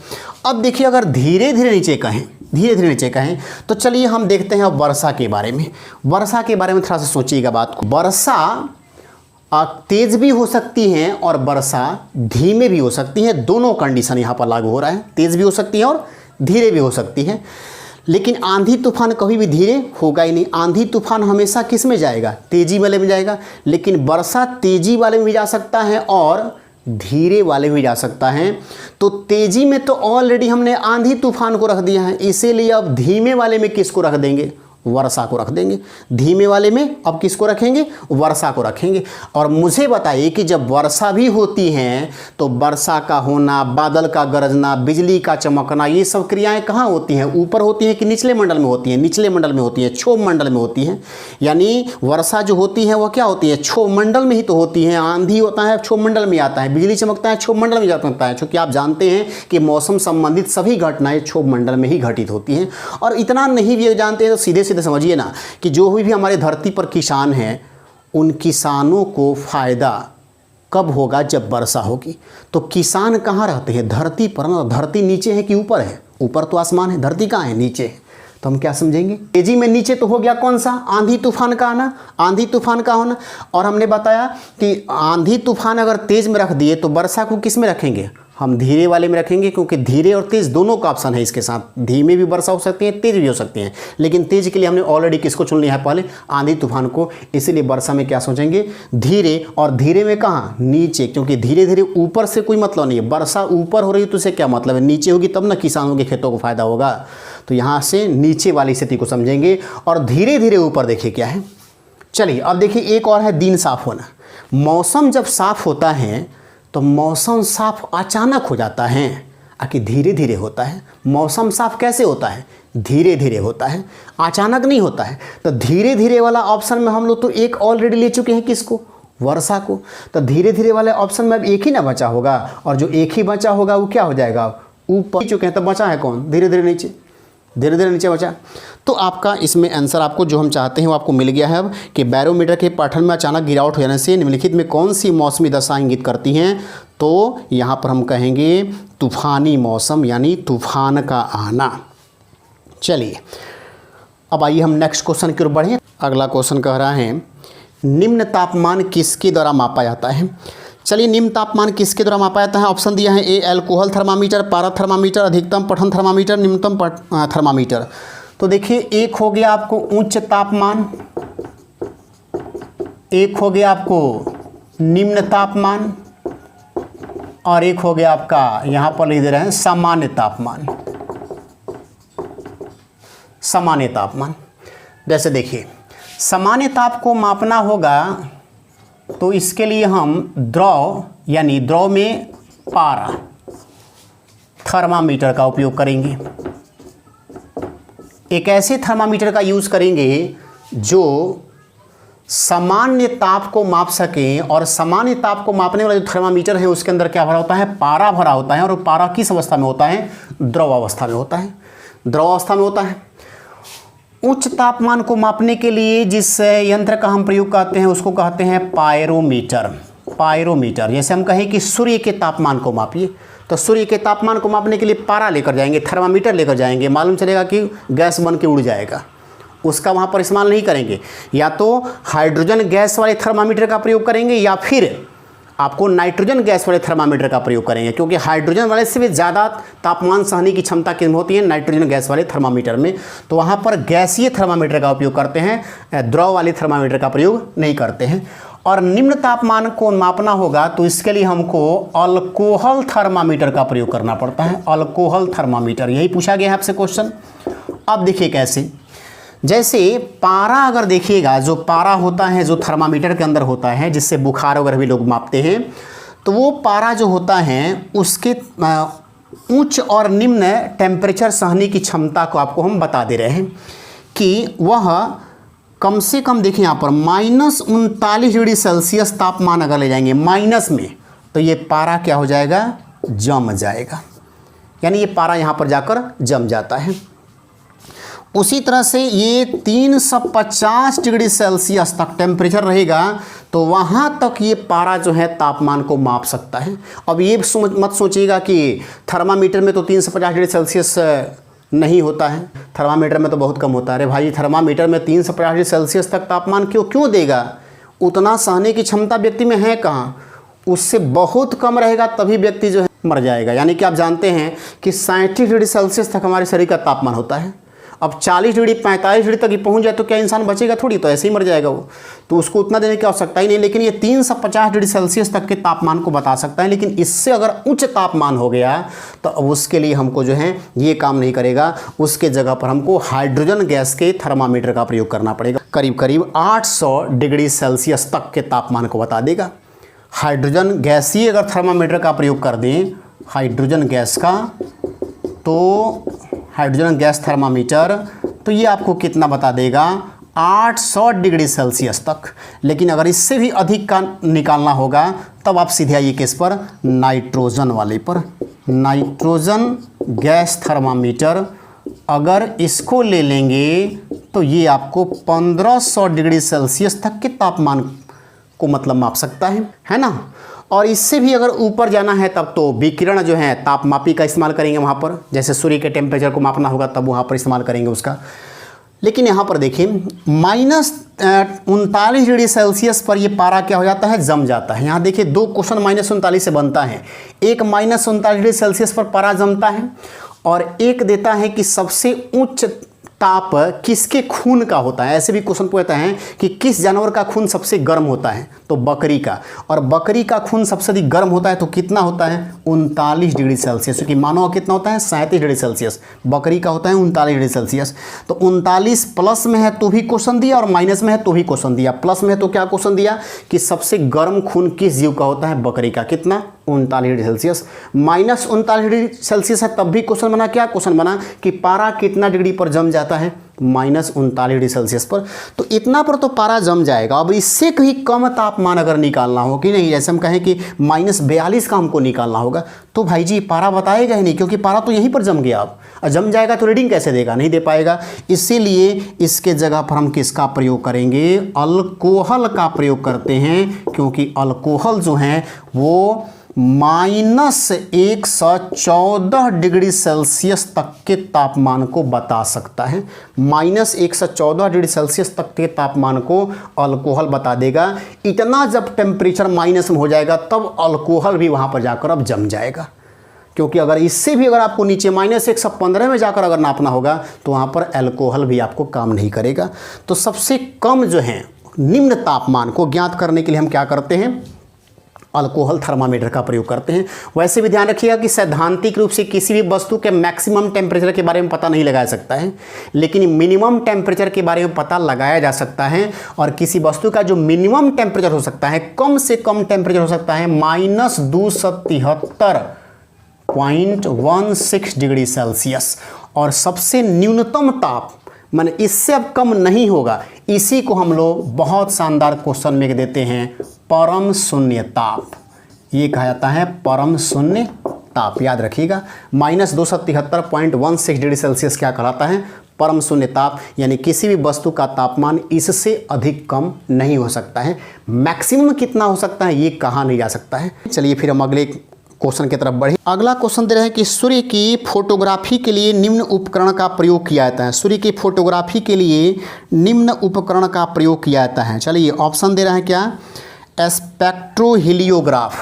अब देखिए अगर धीरे धीरे नीचे कहें, धीरे धीरे नीचे कहें तो चलिए हम देखते हैं अब वर्षा के बारे में। वर्षा के बारे में थोड़ा सा सोचिएगा बात को। वर्षा तेज भी हो सकती हैं और वर्षा धीमे भी हो सकती है, दोनों कंडीशन यहाँ पर लागू हो रहा है। तेज भी हो सकती है और धीरे भी हो सकती है, लेकिन आंधी तूफान कभी भी धीरे होगा ही नहीं। आंधी तूफान हमेशा किस में जाएगा, तेजी वाले में जाएगा। लेकिन वर्षा तेजी वाले में भी जा सकता है और धीरे वाले में भी जा सकता है। तो तेजी में तो ऑलरेडी हमने आंधी तूफान को रख दिया है, इसीलिए अब धीमे वाले में किसको रख देंगे, वर्षा को रख देंगे। धीमे वाले में अब किसको रखेंगे, वर्षा को रखेंगे। और मुझे बताइए कि जब वर्षा भी होती हैं तो वर्षा का होना, बादल का गरजना, बिजली का चमकना, ये सब क्रियाएं कहाँ होती हैं, ऊपर होती हैं कि निचले मंडल में होती हैं, निचले मंडल में होती हैं, क्षोभ मंडल में होती हैं। यानी वर्षा जो होती है वह क्या होती है, क्षोभ मंडल में ही तो होती है। आंधी होता है क्षोभ मंडल में आता है, बिजली चमकता है क्षोभ मंडल में चमकता है, क्योंकि आप जानते हैं कि मौसम संबंधित सभी घटनाएं क्षोभ मंडल में ही घटित होती हैं। और इतना नहीं भी जानते हैं तो सीधे समझिए ना कि जो भी हमारे धरती पर किसान हैं, उन किसानों को फायदा कब होगा, जब वर्षा होगी। तो किसान कहाँ रहते हैं, धरती पर ना। धरती नीचे है कि ऊपर है, ऊपर तो आसमान है, धरती कहाँ है, नीचे है। तो हम क्या समझेंगे, तेजी में नीचे तो हो गया कौन सा, आंधी तूफान का आना, आंधी तूफान का होना। और हमने बताया कि आंधी तूफान अगर तेज में रख दिए तो वर्षा को किस में रखेंगे, हम धीरे वाले में रखेंगे, क्योंकि धीरे और तेज़ दोनों का ऑप्शन है इसके साथ। धीमे भी वर्षा हो सकती है, तेज़ भी हो सकती है, लेकिन तेज़ के लिए हमने ऑलरेडी किसको चुन लिया है, पहले आंधी तूफान को। इसीलिए वर्षा में क्या सोचेंगे, धीरे। और धीरे में कहाँ, नीचे, क्योंकि धीरे धीरे ऊपर से कोई मतलब नहीं है। वर्षा ऊपर हो रही है तो उसे क्या मतलब है, नीचे होगी तब ना किसानों के खेतों को फायदा होगा। तो यहाँ से नीचे वाली स्थिति को समझेंगे। और धीरे धीरे ऊपर देखिए क्या है। चलिए अब देखिए एक और है दिन साफ होना। मौसम जब साफ होता है तो मौसम साफ अचानक हो जाता है कि धीरे धीरे होता है। मौसम साफ कैसे होता है, धीरे धीरे होता है, अचानक नहीं होता है। तो धीरे धीरे वाला ऑप्शन में हम लोग तो एक ऑलरेडी ले चुके हैं, किसको, वर्षा को। तो धीरे धीरे वाले ऑप्शन में अब एक ही ना बचा होगा, और जो एक ही बचा होगा वो क्या हो जाएगा, ऊपर चुके हैं। तो बचा है कौन, धीरे धीरे नीचे, धीरे धीरे नीचे बचा। तो आपका इसमें आंसर आपको जो हम चाहते हैं वो आपको मिल गया है अब, कि बैरोमीटर के पठन में अचानक गिरावट हो जाने से निम्नलिखित में कौन सी मौसमी दशा इंगित करती हैं। तो यहाँ पर हम कहेंगे तूफानी मौसम, यानी तूफान का आना। चलिए अब आइए हम नेक्स्ट क्वेश्चन की ओर बढ़ें। अगला क्वेश्चन कह रहा है निम्न तापमान किसके द्वारा मापा जाता है। चलिए निम्न तापमान किसके द्वारा मापा जाता है। ऑप्शन दिया है, ए एल्कोहल थर्मामीटर, पारा थर्मामीटर, अधिकतम पठन थर्मामीटर, निम्नतम थर्मामीटर। तो देखिए एक हो गया आपको उच्च तापमान, एक हो गया आपको निम्न तापमान, और एक हो गया आपका, यहाँ पर लिख दे रहे हैं सामान्य तापमान। सामान्य तापमान, जैसे देखिए सामान्य ताप को मापना होगा तो इसके लिए हम द्रव यानी द्रव में पारा थर्मामीटर का उपयोग करेंगे। एक ऐसे थर्मामीटर का यूज़ करेंगे जो सामान्य ताप को माप सकें, और सामान्य ताप को मापने वाला जो थर्मामीटर है उसके अंदर क्या भरा होता है, पारा भरा होता है। और पारा किस अवस्था में होता है, द्रव अवस्था में होता है, द्रव अवस्था में होता है। उच्च तापमान को मापने के लिए जिस यंत्र का हम प्रयोग करते हैं उसको कहते हैं पायरोमीटर। पायरोमीटर, जैसे हम कहें कि सूर्य के तापमान को मापिए, तो सूर्य के तापमान को मापने के लिए पारा लेकर जाएंगे, थर्मामीटर लेकर जाएंगे, मालूम चलेगा कि गैस बन के उड़ जाएगा, उसका वहाँ पर इस्तेमाल नहीं करेंगे। या तो हाइड्रोजन गैस वाले थर्मामीटर का प्रयोग करेंगे या फिर आपको नाइट्रोजन गैस वाले थर्मामीटर का प्रयोग करेंगे, क्योंकि हाइड्रोजन वाले से भी ज़्यादा तापमान सहने की क्षमता किन होती है, नाइट्रोजन गैस वाले थर्मामीटर में। तो वहाँ पर गैसीय थर्मामीटर का उपयोग करते हैं, द्रव वाले थर्मामीटर का प्रयोग नहीं करते हैं। और निम्न तापमान को मापना होगा तो इसके लिए हमको अल्कोहल थर्मामीटर का प्रयोग करना पड़ता है। अल्कोहल थर्मामीटर, यही पूछा गया है आपसे क्वेश्चन। अब देखिए कैसे, जैसे पारा अगर देखिएगा, जो पारा होता है जो थर्मामीटर के अंदर होता है, जिससे बुखार वगैरह भी लोग मापते हैं, तो वो पारा जो होता है उसके उच्च और निम्न टेम्परेचर सहने की क्षमता को आपको हम बता दे रहे हैं कि वह कम से कम, देखिए यहाँ पर -39 डिग्री सेल्सियस तापमान अगर ले जाएंगे माइनस में, तो ये पारा क्या हो जाएगा, जम जाएगा, यानी ये पारा यहाँ पर जाकर जम जाता है। उसी तरह से ये 350 डिग्री सेल्सियस तक टेम्परेचर रहेगा तो वहाँ तक ये पारा जो है तापमान को माप सकता है। अब ये मत सोचिएगा कि थर्मामीटर में तो 350 डिग्री सेल्सियस नहीं होता है, थर्मामीटर में तो बहुत कम होता है। अरे भाई, थर्मामीटर में 350 डिग्री सेल्सियस तक तापमान क्यों देगा, उतना सहने की क्षमता व्यक्ति में है कहाँ, उससे बहुत कम रहेगा तभी व्यक्ति जो है मर जाएगा। यानी कि आप जानते हैं कि 37 डिग्री सेल्सियस तक हमारे शरीर का तापमान होता है। अब 40 डिग्री 45 डिग्री तक ही पहुंच जाए तो क्या इंसान बचेगा थोड़ी, तो ऐसे ही मर जाएगा वो, तो उसको उतना देने की आवश्यकता ही नहीं। लेकिन ये 350 डिग्री सेल्सियस तक के तापमान को बता सकता है, लेकिन इससे अगर उच्च तापमान हो गया तो अब उसके लिए हमको जो है ये काम नहीं करेगा, उसके जगह पर हमको हाइड्रोजन गैस के थर्मामीटर का प्रयोग करना पड़ेगा। करीब करीब 800 डिग्री सेल्सियस तक के तापमान को बता देगा। हाइड्रोजन गैसीय अगर थर्मामीटर का प्रयोग कर दें, हाइड्रोजन गैस का, तो हाइड्रोजन गैस थर्मामीटर, तो ये आपको कितना बता देगा, 800 डिग्री सेल्सियस तक। लेकिन अगर इससे भी अधिक का निकालना होगा तब आप सीधे आइए किस पर, नाइट्रोजन वाले पर। नाइट्रोजन गैस थर्मामीटर अगर इसको ले लेंगे तो ये आपको 1500 डिग्री सेल्सियस तक के तापमान को मतलब माप सकता है ना। और इससे भी अगर ऊपर जाना है तब तो विकिरण जो है तापमापी का इस्तेमाल करेंगे वहाँ पर, जैसे सूर्य के टेम्परेचर को मापना होगा तब वहाँ पर इस्तेमाल करेंगे उसका। लेकिन यहाँ पर देखिए -39 डिग्री सेल्सियस पर ये पारा क्या हो जाता है, जम जाता है। यहाँ देखिए 2 क्वेश्चन -39 से बनता है। एक -39 डिग्री सेल्सियस पर पारा जमता है और एक देता है कि सबसे उच्च ताप किसके खून का होता है। ऐसे भी क्वेश्चन पूछता है कि किस जानवर का खून सबसे गर्म होता है, तो बकरी का। और बकरी का खून सबसे अधिक गर्म होता है तो कितना होता है, 39 डिग्री सेल्सियस, क्योंकि मानव कितना होता है 37 डिग्री सेल्सियस, बकरी का होता है 39 डिग्री सेल्सियस। तो 39 प्लस में है तो भी क्वेश्चन दिया और माइनस में है तो भी क्वेश्चन दिया। प्लस में है तो क्या क्वेश्चन दिया कि सबसे गर्म खून किस जीव का होता है, बकरी का, कितना, 39 डिग्री सेल्सियस। -39 डिग्री सेल्सियस है तब भी क्वेश्चन बना, क्या क्वेश्चन बना कि पारा कितना डिग्री पर जम जाता है, -39 डिग्री सेल्सियस पर। तो इतना पर तो पारा जम जाएगा। अब इससे कहीं कम तापमान अगर निकालना हो कि नहीं, जैसे हम कहें कि -42 का हमको निकालना होगा, तो भाई जी पारा बताएगा ही नहीं, क्योंकि पारा तो यहीं पर जम गया। अब जम जाएगा तो रीडिंग कैसे देगा, नहीं दे पाएगा। इसीलिए इसके जगह पर हम किसका प्रयोग करेंगे, अल्कोहल का प्रयोग करते हैं, क्योंकि अल्कोहल जो है वो -114 डिग्री सेल्सियस तक के तापमान को बता सकता है। -114 डिग्री सेल्सियस तक के तापमान को अल्कोहल बता देगा। इतना जब टेम्परेचर माइनस में हो जाएगा तब अल्कोहल भी वहाँ पर जाकर अब जम जाएगा, क्योंकि अगर इससे भी अगर आपको नीचे -115 में जाकर अगर नापना होगा तो वहाँ पर अल्कोहल भी आपको काम नहीं करेगा। तो सबसे कम जो है निम्न तापमान को ज्ञात करने के लिए हम क्या करते हैं, अल्कोहल थर्मामीटर का प्रयोग करते हैं। वैसे भी ध्यान रखिएगा कि सैद्धांतिक रूप से किसी भी वस्तु के मैक्सिमम टेम्परेचर के बारे में पता नहीं लगाया सकता है, लेकिन मिनिमम टेम्परेचर के बारे में पता लगाया जा सकता है। और किसी वस्तु का जो मिनिमम टेम्परेचर हो सकता है, कम से कम टेम्परेचर हो सकता है -273.16 डिग्री सेल्सियस, और सबसे न्यूनतम ताप माने इससे अब कम नहीं होगा। इसी को हम लोग बहुत शानदार क्वेश्चन में देते हैं परम शून्य ताप। ये कहा जाता है परम शून्य ताप, याद रखिएगा। -273.16 डिग्री सेल्सियस क्या कहलाता है? परम शून्य ताप। यानी किसी भी वस्तु का तापमान इससे अधिक कम नहीं हो सकता है। मैक्सिमम कितना हो सकता है ये कहा नहीं जा सकता है। चलिए फिर हम अगले क्वेश्चन की तरफ बढ़े। अगला क्वेश्चन दे रहे हैं कि सूर्य की फोटोग्राफी के लिए निम्न उपकरण का प्रयोग किया जाता है। सूर्य की फोटोग्राफी के लिए निम्न उपकरण का प्रयोग किया जाता है। चलिए ऑप्शन दे रहे हैं क्या? स्पेक्ट्रोहीलियोग्राफ,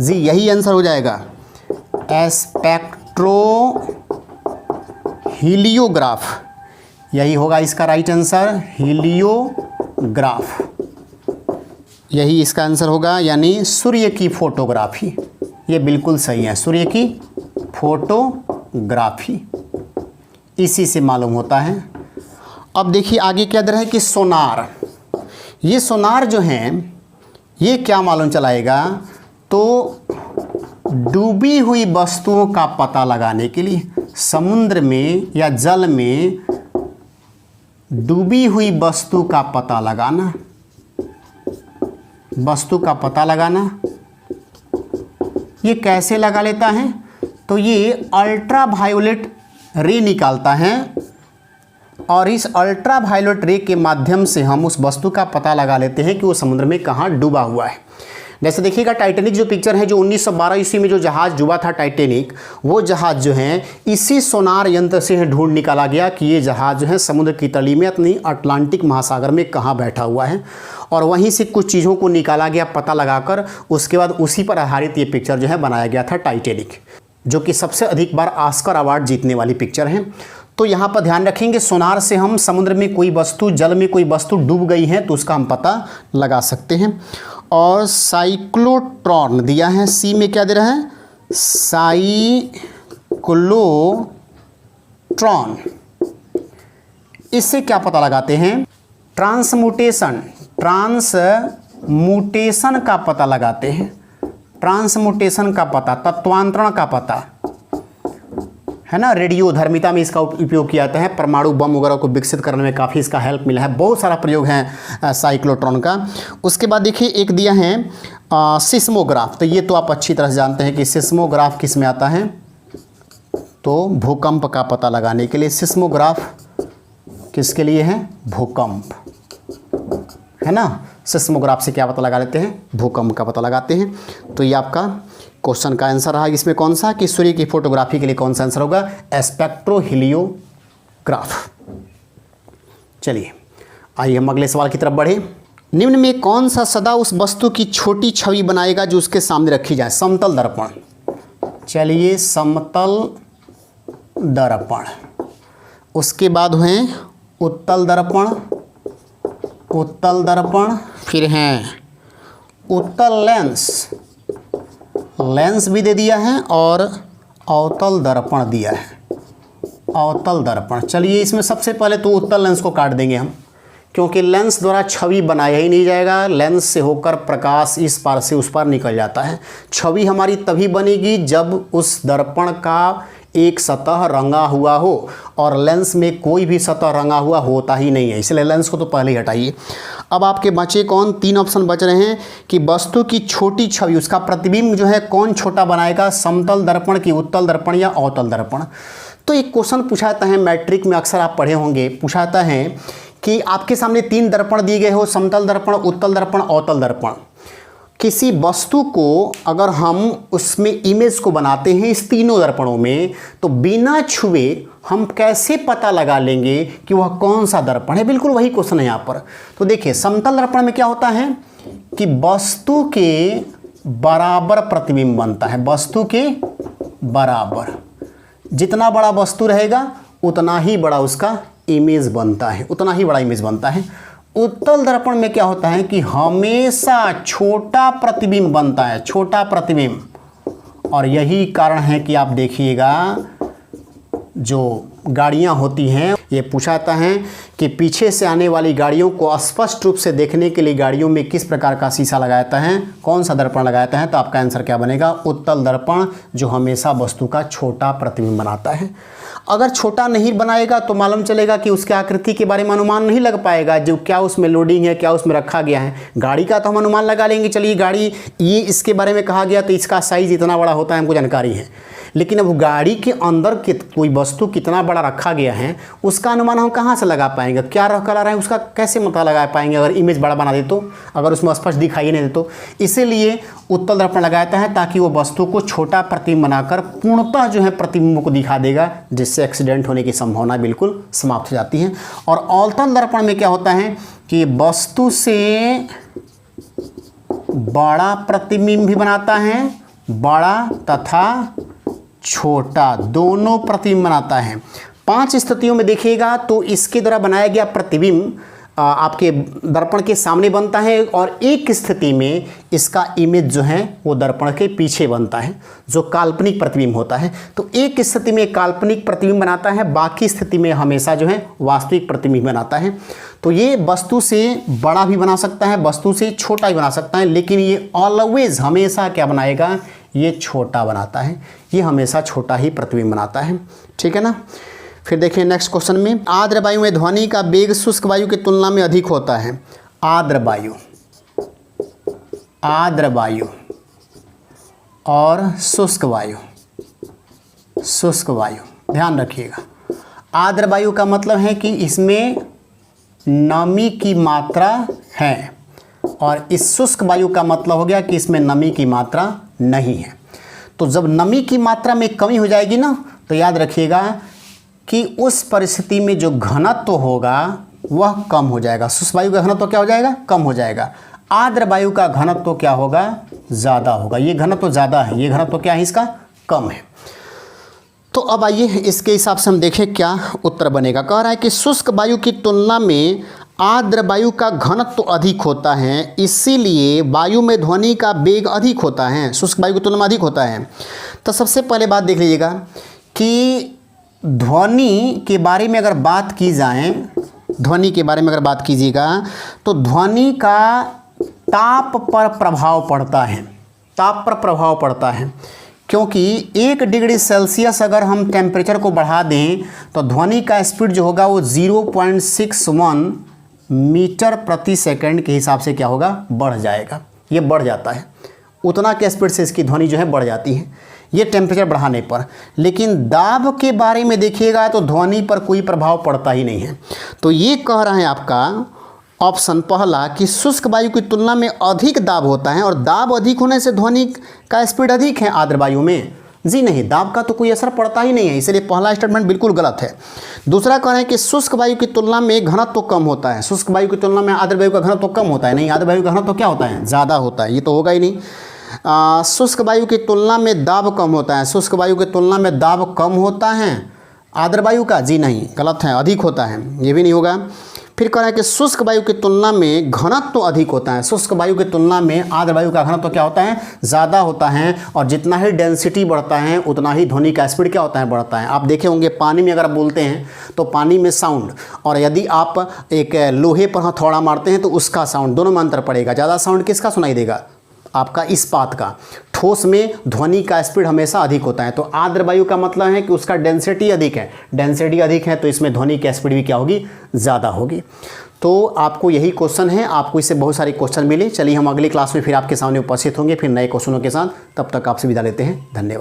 जी यही आंसर हो जाएगा। स्पेक्ट्रोहीलियोग्राफ यही होगा इसका राइट आंसर, हीलियोग्राफ यही इसका आंसर होगा। यानी सूर्य की फोटोग्राफी, ये बिल्कुल सही है। सूर्य की फोटोग्राफी इसी से मालूम होता है। अब देखिए आगे क्या दे रहा है कि सोनार। ये सोनार जो हैं ये क्या मालूम चलाएगा? तो डूबी हुई वस्तुओं का पता लगाने के लिए, समुद्र में या जल में डूबी हुई वस्तु का पता लगाना, वस्तु का पता लगाना। ये कैसे लगा लेता है? तो ये अल्ट्रा वायोलेट रे निकालता है, और इस अल्ट्रा वायोलेट रे के माध्यम से हम उस वस्तु का पता लगा लेते हैं कि वो समुद्र में कहाँ डूबा हुआ है। जैसे देखिएगा टाइटैनिक जो पिक्चर है, जो 1912 ईस्वी में जो जहाज़ डूबा था टाइटैनिक, वो जहाज़ जो है इसी सोनार यंत्र से ढूंढ निकाला गया कि ये जहाज़ जो है समुद्र की तली में अपनी अटलांटिक महासागर में कहाँ बैठा हुआ है, और वहीं से कुछ चीज़ों को निकाला गया पता लगाकर। उसके बाद उसी पर आधारित ये पिक्चर जो है बनाया गया था टाइटैनिक, जो कि सबसे अधिक बार ऑस्कर अवार्ड जीतने वाली पिक्चर है। तो यहाँ पर ध्यान रखेंगे, सोनार से हम समुद्र में कोई वस्तु, जल में कोई वस्तु डूब गई है तो उसका हम पता लगा सकते हैं। और साइक्लोट्रॉन दिया है, सी में क्या दे रहा है? साइक्लोट्रॉन। इससे क्या पता लगाते हैं? ट्रांसम्यूटेशन का पता लगाते हैं। ट्रांसम्यूटेशन का पता, तत्वांतरण का पता है ना। रेडियोधर्मिता में इसका उपयोग किया जाता है। परमाणु बम वगैरह को विकसित करने में काफ़ी इसका हेल्प मिला है। बहुत सारा प्रयोग है साइक्लोट्रॉन का। उसके बाद देखिए एक दिया है सिस्मोग्राफ। तो ये तो आप अच्छी तरह से जानते हैं कि सिस्मोग्राफ किस में आता है? तो भूकंप का पता लगाने के लिए। सिस्मोग्राफ किसके लिए है? भूकंप, है ना। सिस्मोग्राफ से क्या पता लगा लेते हैं? भूकंप का पता लगाते हैं। तो ये आपका क्वेश्चन का आंसर रहा। इसमें कौन सा कि सूर्य की फोटोग्राफी के लिए कौन सा आंसर होगा? स्पेक्ट्रोहीलियोग्राफ। चलिए आइए हम अगले सवाल की तरफ बढ़े। निम्न में कौन सा सदा उस वस्तु की छोटी छवि बनाएगा जो उसके सामने रखी जाए? समतल दर्पण। चलिए समतल दर्पण। उसके बाद हैं उत्तल दर्पण, उत्तल दर्पण, फिर हैं उत्तल लेंस, लेंस भी दे दिया है, और अवतल दर्पण दिया है, अवतल दर्पण। चलिए इसमें सबसे पहले तो उत्तल लेंस को काट देंगे हम, क्योंकि लेंस द्वारा छवि बनाया ही नहीं जाएगा। लेंस से होकर प्रकाश इस पार से उस पार निकल जाता है। छवि हमारी तभी बनेगी जब उस दर्पण का एक सतह रंगा हुआ हो, और लेंस में कोई भी सतह रंगा हुआ होता ही नहीं है, इसलिए लेंस को तो पहले ही हटाइए। अब आपके बचे कौन? 3 ऑप्शन बच रहे हैं कि वस्तु की छोटी छवि, उसका प्रतिबिंब जो है कौन छोटा बनाएगा? समतल दर्पण की उत्तल दर्पण या अवतल दर्पण। तो एक क्वेश्चन पूछा जाता है मैट्रिक में, अक्सर आप पढ़े होंगे, पूछा जाता है कि आपके सामने 3 दर्पण दिए गए हो, समतल दर्पण, उत्तल दर्पण, अवतल दर्पण। किसी वस्तु को अगर हम उसमें इमेज को बनाते हैं इस तीनों दर्पणों में, तो बिना छुए हम कैसे पता लगा लेंगे कि वह कौन सा दर्पण है? बिल्कुल वही क्वेश्चन है यहाँ पर। तो देखिए समतल दर्पण में क्या होता है कि वस्तु के बराबर प्रतिबिंब बनता है, वस्तु के बराबर। जितना बड़ा वस्तु रहेगा उतना ही बड़ा उसका इमेज बनता है, उतना ही बड़ा इमेज बनता है। उत्तल दर्पण में क्या होता है कि हमेशा छोटा प्रतिबिंब बनता है, छोटा प्रतिबिंब। और यही कारण है कि आप देखिएगा जो गाड़ियां होती हैं, ये पूछा जाता है कि पीछे से आने वाली गाड़ियों को स्पष्ट रूप से देखने के लिए गाड़ियों में किस प्रकार का शीशा लगाया जाता है, कौन सा दर्पण लगाया जाता है। तो आपका आंसर क्या बनेगा? उत्तल दर्पण, जो हमेशा वस्तु का छोटा प्रतिबिंब बनाता है। अगर छोटा नहीं बनाएगा तो मालूम चलेगा कि उसके आकृति के बारे में अनुमान नहीं लग पाएगा, जो क्या उसमें लोडिंग है, क्या उसमें रखा गया है। गाड़ी का तो हम अनुमान लगा लेंगे, चलिए गाड़ी ये इसके बारे में कहा गया तो इसका साइज़ इतना बड़ा होता है, हमको जानकारी है। लेकिन अब गाड़ी के अंदर कोई वस्तु कितना बड़ा रखा गया है उसका अनुमान हम कहाँ से लगा पाएंगे? क्या कलर है उसका कैसे पता लगा पाएंगे अगर इमेज बड़ा बना दे तो, अगर उसमें स्पष्ट दिखाई नहीं दे तो। इसीलिए उत्तल दर्पण लगाता है ताकि वो वस्तु को छोटा प्रतिबिंब बनाकर पूर्णतः जो है प्रतिबिंब को दिखा देगा, जिससे एक्सीडेंट होने की संभावना बिल्कुल समाप्त हो जाती है। और अवतल दर्पण में क्या होता है कि वस्तु से बड़ा प्रतिबिंब भी बनाता है, बड़ा तथा छोटा दोनों प्रतिबिंब बनाता है। 5 स्थितियों में देखिएगा तो इसके द्वारा बनाया गया प्रतिबिंब आपके दर्पण के सामने बनता है, और एक स्थिति में इसका इमेज जो है वो दर्पण के पीछे बनता है, जो काल्पनिक प्रतिबिंब होता है। तो एक स्थिति में काल्पनिक प्रतिबिंब बनाता है, बाकी स्थिति में हमेशा जो है वास्तविक प्रतिबिंब बनाता है। तो ये वस्तु से बड़ा भी बना सकता है, वस्तु से छोटा भी बना सकता है, लेकिन ये ऑलवेज हमेशा क्या बनाएगा? ये छोटा बनाता है, ये हमेशा छोटा ही प्रतिबिंब बनाता है। ठीक है ना। फिर देखिए नेक्स्ट क्वेश्चन में, आर्द्र वायु में ध्वनि का वेग शुष्क वायु की तुलना में अधिक होता है। आर्द्र वायु और शुष्क वायु, ध्यान रखिएगा। आर्द्र वायु का मतलब है कि इसमें नमी की मात्रा है, और इस शुष्क वायु का मतलब हो गया कि इसमें नमी की मात्रा नहीं है। तो जब नमी की मात्रा में कमी हो जाएगी ना, तो याद रखिएगा कि उस परिस्थिति में जो घनत्व होगा वह कम हो जाएगा। शुष्क वायु का घनत्व क्या हो जाएगा? कम हो जाएगा। आर्द्र वायु का घनत्व क्या होगा? ज़्यादा होगा। ये घनत्व ज़्यादा है, ये घनत्व क्या है? इसका कम है। तो अब आइए इसके हिसाब से हम देखें क्या उत्तर बनेगा। कह रहा है कि शुष्क वायु की तुलना में आर्द्र वायु का घनत्व अधिक होता है, इसीलिए वायु में ध्वनि का वेग अधिक होता है, शुष्क वायु की तुलना में अधिक होता है। तो सबसे पहले बात देख लीजिएगा कि ध्वनि के बारे में अगर बात की जाए, ध्वनि के बारे में अगर बात कीजिएगा तो ध्वनि का ताप पर प्रभाव पड़ता है, ताप पर प्रभाव पड़ता है। क्योंकि 1 डिग्री सेल्सियस अगर हम टेम्परेचर को बढ़ा दें तो ध्वनि का स्पीड जो होगा वो 0.61 मीटर प्रति सेकंड के हिसाब से क्या होगा? बढ़ जाएगा। ये बढ़ जाता है, उतना के स्पीड से इसकी ध्वनि जो है बढ़ जाती है, ये टेम्परेचर बढ़ाने पर। लेकिन दाब के बारे में देखिएगा तो ध्वनि पर कोई प्रभाव पड़ता ही नहीं है। तो ये कह रहा है आपका ऑप्शन पहला कि शुष्क वायु की तुलना में अधिक दाब होता है, और दाब अधिक होने से ध्वनि का स्पीड अधिक है आर्द्र वायु में। जी नहीं, दाब का तो कोई असर पड़ता ही नहीं है, इसलिए पहला स्टेटमेंट बिल्कुल गलत है। दूसरा कह रहे हैं कि शुष्क वायु की तुलना में घनत्व कम होता है, शुष्क वायु की तुलना में आर्द्र वायु का घनत्व कम होता है। नहीं, आर्द्र वायु का घनत्व क्या होता है? ज़्यादा होता है, ये तो होगा ही नहीं। शुष्क वायु की तुलना में दाब कम होता है, शुष्क वायु की तुलना में दाब कम होता है आर्द्र वायु का। जी नहीं, गलत है, अधिक होता है, ये भी नहीं होगा। फिर कह रहा है कि शुष्क वायु की तुलना में घनत्व अधिक होता है, शुष्क वायु की तुलना में आर्द्र वायु का घनत्व क्या होता है? ज़्यादा होता है। और जितना ही डेंसिटी बढ़ता है उतना ही ध्वनि का स्पीड क्या होता है? बढ़ता है। आप देखे होंगे पानी में अगर आप बोलते हैं तो पानी में साउंड, और यदि आप एक लोहे पर हथौड़ा मारते हैं तो उसका साउंड, दोनों में अंतर पड़ेगा। ज़्यादा साउंड किसका सुनाई देगा? आपका इस्पात का। ठोस में ध्वनि का स्पीड हमेशा अधिक होता है। तो आर्द्र वायु का मतलब है कि उसका डेंसिटी अधिक है, डेंसिटी अधिक है तो इसमें ध्वनि की स्पीड भी क्या होगी? ज़्यादा होगी। तो आपको यही क्वेश्चन है, आपको इससे बहुत सारे क्वेश्चन मिले। चलिए हम अगली क्लास में फिर आपके सामने उपस्थित होंगे, फिर नए क्वेश्चनों के साथ। तब तक आपसे विदा लेते हैं, धन्यवाद।